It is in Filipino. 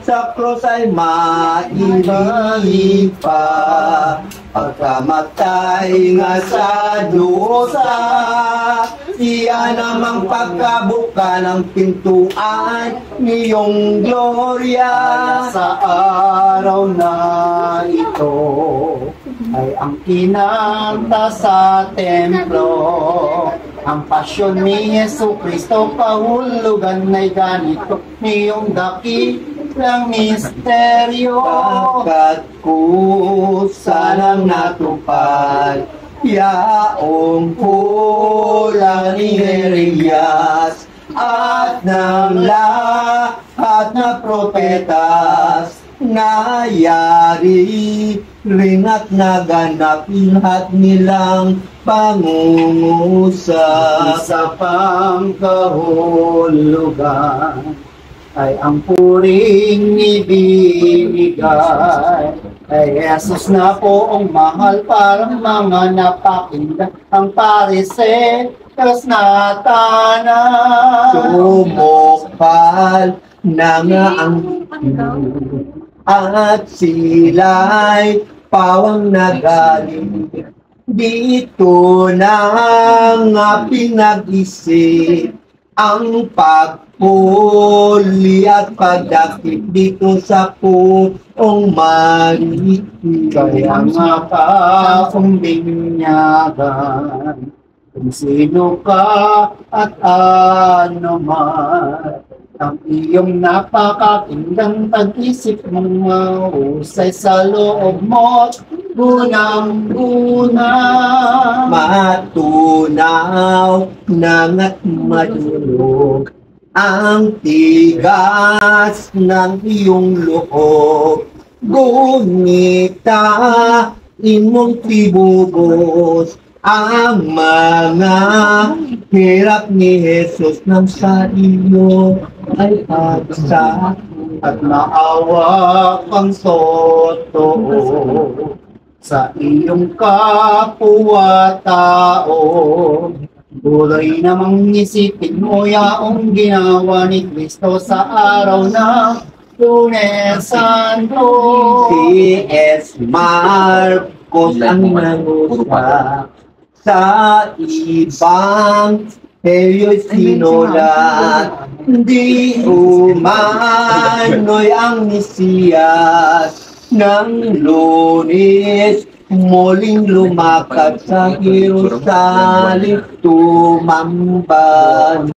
sa krus ay maibig pa. Pagkamatay nga sa dusa, siya namang pagkabuka ng pintuan niyong gloria. Sa araw na ito ay ang kinanta sa templo, ang pasyon ni Yesu Kristo, kahulugan ay ganito, niyong dakilang misteryo. Pagkat kusanang natupad, yaong hula ni Elias, at ng lahat na propetas, nayari rin at naganap lahat nilang pangungusap. Isa pang kahulugan ay ang puring ibinigay kay Jesus na poong mahal, parang mga napakinggan ang Pariseos na tanan. Sumukal na nga ang at sila'y pawang nagaling. Dito na nga pinag-isip ang pagpuli at pagdakip dito sa puong maritim. Kaya nga kakumbinyagan, kung sino ka at ano man, ang iyong napakakindang pag-isip mong mahusay sa loob mo, gunang-guna. Matunaw nang at madulog ang tigas ng iyong loob. Gunita imong tibubos ang mga hirap ni Jesus nang sa iyo ay pagsa At maawa kang totoo sa iyong kapwa-tao. Buloy namang isipin mo yaong ginawa ni Kristo sa araw ng Lunes Santo. Si S. Marcos ang nangusap sa ibang Helyo'y sinulat, di umano'y ang Mesiyas ng Lunes, muling lumakad sa Jerusalem, tumambad